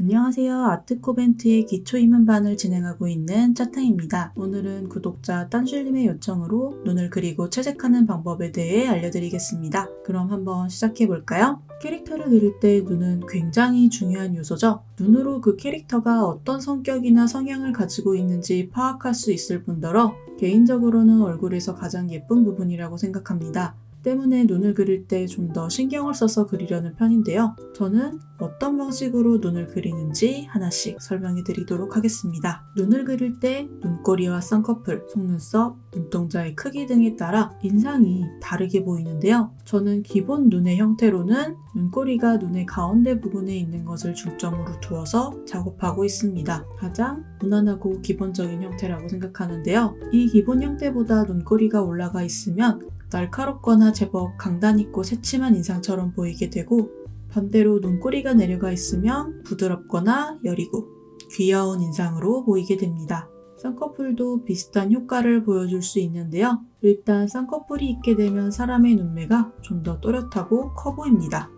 안녕하세요. 아트코벤트의 기초입문반을 진행하고 있는 짜탕입니다. 오늘은 구독자 딴슐님의 요청으로 눈을 그리고 채색하는 방법에 대해 알려드리겠습니다. 그럼 한번 시작해볼까요? 캐릭터를 그릴 때 눈은 굉장히 중요한 요소죠. 눈으로 그 캐릭터가 어떤 성격이나 성향을 가지고 있는지 파악할 수 있을 뿐더러 개인적으로는 얼굴에서 가장 예쁜 부분이라고 생각합니다. 때문에 눈을 그릴 때 좀 더 신경을 써서 그리려는 편인데요. 저는 어떤 방식으로 눈을 그리는지 하나씩 설명해 드리도록 하겠습니다. 눈을 그릴 때 눈꼬리와 쌍꺼풀, 속눈썹, 눈동자의 크기 등에 따라 인상이 다르게 보이는데요. 저는 기본 눈의 형태로는 눈꼬리가 눈의 가운데 부분에 있는 것을 중점으로 두어서 작업하고 있습니다. 가장 무난하고 기본적인 형태라고 생각하는데요. 이 기본 형태보다 눈꼬리가 올라가 있으면 날카롭거나 제법 강단 있고 새침한 인상처럼 보이게 되고, 반대로 눈꼬리가 내려가 있으면 부드럽거나 여리고 귀여운 인상으로 보이게 됩니다. 쌍꺼풀도 비슷한 효과를 보여줄 수 있는데요. 일단 쌍꺼풀이 있게 되면 사람의 눈매가 좀 더 또렷하고 커 보입니다.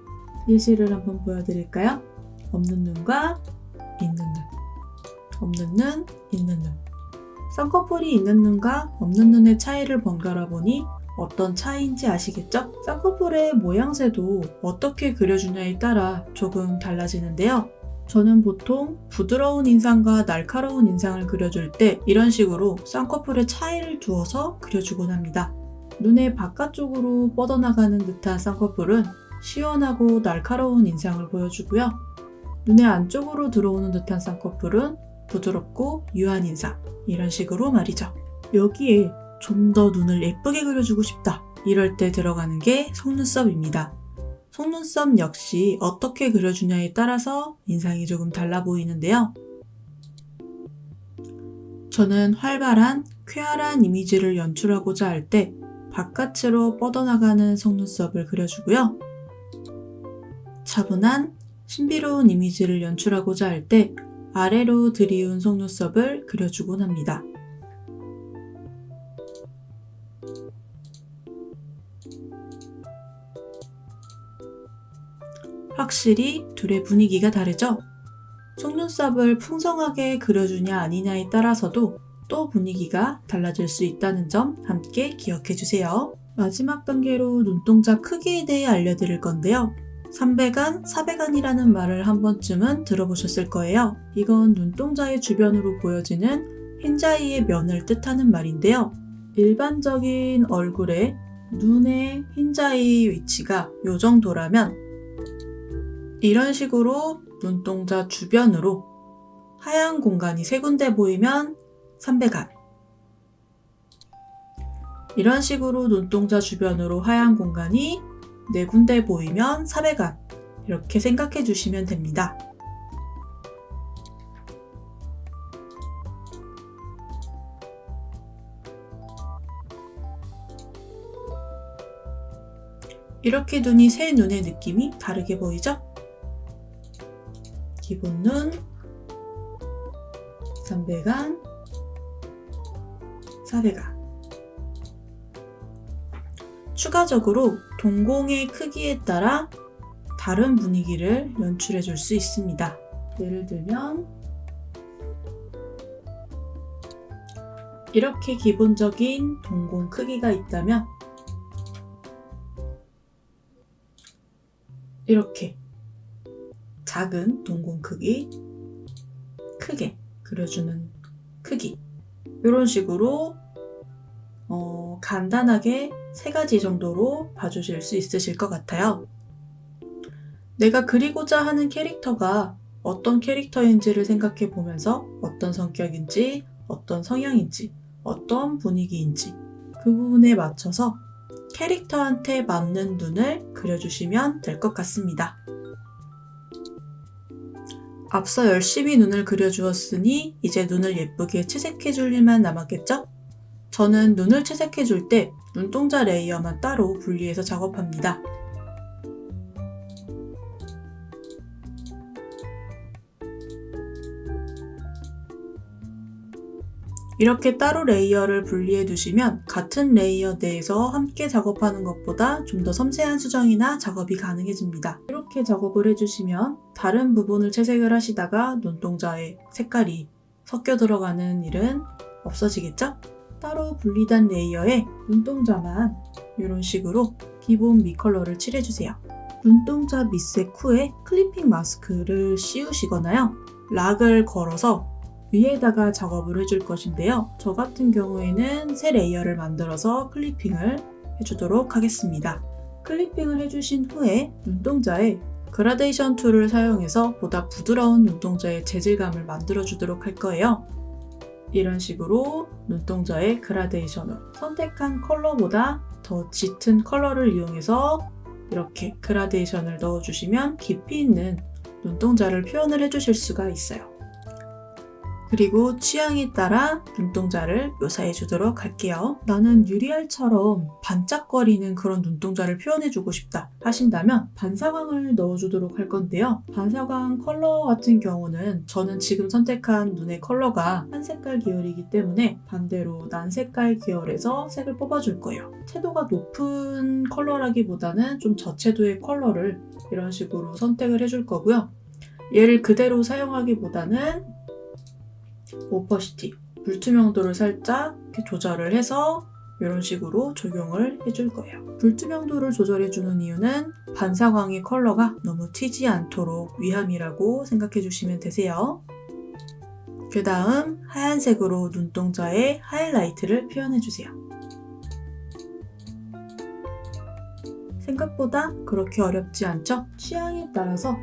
예시를 한번 보여드릴까요? 없는 눈과 있는 눈, 없는 눈, 있는 눈. 쌍꺼풀이 있는 눈과 없는 눈의 차이를 번갈아 보니 어떤 차이인지 아시겠죠? 쌍꺼풀의 모양새도 어떻게 그려주냐에 따라 조금 달라지는데요. 저는 보통 부드러운 인상과 날카로운 인상을 그려줄 때 이런 식으로 쌍꺼풀의 차이를 두어서 그려주곤 합니다. 눈의 바깥쪽으로 뻗어나가는 듯한 쌍꺼풀은 시원하고 날카로운 인상을 보여주고요. 눈의 안쪽으로 들어오는 듯한 쌍꺼풀은 부드럽고 유한 인상, 이런 식으로 말이죠. 여기에 좀 더 눈을 예쁘게 그려주고 싶다, 이럴 때 들어가는 게 속눈썹입니다. 속눈썹 역시 어떻게 그려주냐에 따라서 인상이 조금 달라 보이는데요. 저는 활발한, 쾌활한 이미지를 연출하고자 할 때 바깥으로 뻗어나가는 속눈썹을 그려주고요. 차분한, 신비로운 이미지를 연출하고자 할 때 아래로 들이운 속눈썹을 그려주곤 합니다. 확실히 둘의 분위기가 다르죠? 속눈썹을 풍성하게 그려주냐 아니냐에 따라서도 또 분위기가 달라질 수 있다는 점 함께 기억해주세요. 마지막 단계로 눈동자 크기에 대해 알려드릴 건데요. 3배간, 4배간이라는 말을 한 번쯤은 들어보셨을 거예요. 이건 눈동자의 주변으로 보여지는 흰자위의 면을 뜻하는 말인데요. 일반적인 얼굴에 눈의 흰자위 위치가 이 정도라면 이런 식으로 눈동자 주변으로 하얀 공간이 3군데 보이면 3배간, 이런 식으로 눈동자 주변으로 하얀 공간이 4군데 보이면 4배간, 이렇게 생각해 주시면 됩니다. 이렇게 눈이 세 눈의 느낌이 다르게 보이죠? 기본 눈, 3배간, 4배간. 추가적으로 동공의 크기에 따라 다른 분위기를 연출해 줄 수 있습니다. 예를 들면 이렇게 기본적인 동공 크기가 있다면 이렇게 작은 동공 크기, 크게 그려주는 크기, 이런 식으로 간단하게 3가지 정도로 봐주실 수 있으실 것 같아요. 내가 그리고자 하는 캐릭터가 어떤 캐릭터인지를 생각해 보면서 어떤 성격인지, 어떤 성향인지, 어떤 분위기인지 그 부분에 맞춰서 캐릭터한테 맞는 눈을 그려주시면 될 것 같습니다. 앞서 열심히 눈을 그려주었으니 이제 눈을 예쁘게 채색해줄 일만 남았겠죠? 저는 눈을 채색해줄 때 눈동자 레이어만 따로 분리해서 작업합니다. 이렇게 따로 레이어를 분리해 두시면 같은 레이어 내에서 함께 작업하는 것보다 좀 더 섬세한 수정이나 작업이 가능해집니다. 이렇게 작업을 해주시면 다른 부분을 채색을 하시다가 눈동자의 색깔이 섞여 들어가는 일은 없어지겠죠? 따로 분리된 레이어에 눈동자만 이런 식으로 기본 밑컬러를 칠해주세요. 눈동자 밑색 후에 클리핑 마스크를 씌우시거나요. 락을 걸어서 위에다가 작업을 해줄 것인데요. 저 같은 경우에는 새 레이어를 만들어서 클리핑을 해주도록 하겠습니다. 클리핑을 해주신 후에 눈동자에 그라데이션 툴을 사용해서 보다 부드러운 눈동자의 재질감을 만들어 주도록 할 거예요. 이런 식으로 눈동자의 그라데이션을 선택한 컬러보다 더 짙은 컬러를 이용해서 이렇게 그라데이션을 넣어주시면 깊이 있는 눈동자를 표현을 해주실 수가 있어요. 그리고 취향에 따라 눈동자를 묘사해 주도록 할게요. 나는 유리알처럼 반짝거리는 그런 눈동자를 표현해주고 싶다 하신다면 반사광을 넣어주도록 할 건데요. 반사광 컬러 같은 경우는 저는 지금 선택한 눈의 컬러가 한 색깔 계열이기 때문에 반대로 난 색깔 계열에서 색을 뽑아줄 거예요. 채도가 높은 컬러라기보다는 좀 저채도의 컬러를 이런 식으로 선택을 해줄 거고요. 얘를 그대로 사용하기보다는 오퍼시티, 불투명도를 살짝 이렇게 조절을 해서 이런 식으로 적용을 해줄 거예요. 불투명도를 조절해주는 이유는 반사광의 컬러가 너무 튀지 않도록 위함이라고 생각해 주시면 되세요. 그 다음 하얀색으로 눈동자에 하이라이트를 표현해주세요. 생각보다 그렇게 어렵지 않죠? 취향에 따라서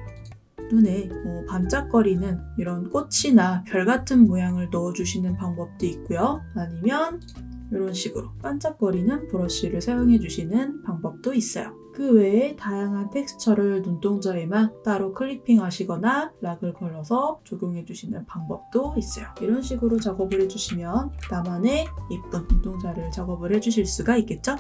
눈에 반짝거리는 이런 꽃이나 별 같은 모양을 넣어주시는 방법도 있고요. 아니면 이런 식으로 반짝거리는 브러쉬를 사용해 주시는 방법도 있어요. 그 외에 다양한 텍스처를 눈동자에만 따로 클리핑 하시거나 락을 걸어서 적용해 주시는 방법도 있어요. 이런 식으로 작업을 해주시면 나만의 예쁜 눈동자를 작업을 해주실 수가 있겠죠?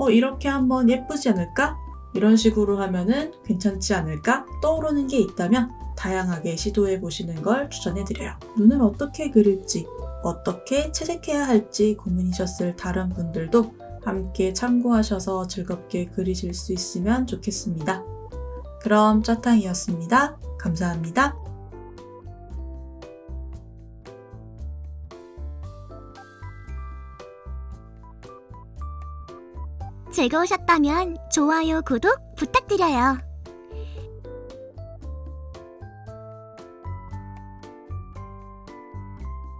이렇게 한번 예쁘지 않을까? 이런 식으로 하면은 괜찮지 않을까 떠오르는 게 있다면 다양하게 시도해 보시는 걸 추천해드려요. 눈을 어떻게 그릴지, 어떻게 채색해야 할지 고민이셨을 다른 분들도 함께 참고하셔서 즐겁게 그리실 수 있으면 좋겠습니다. 그럼 짜탕이었습니다. 감사합니다. 즐거우셨다면 좋아요, 구독 부탁드려요.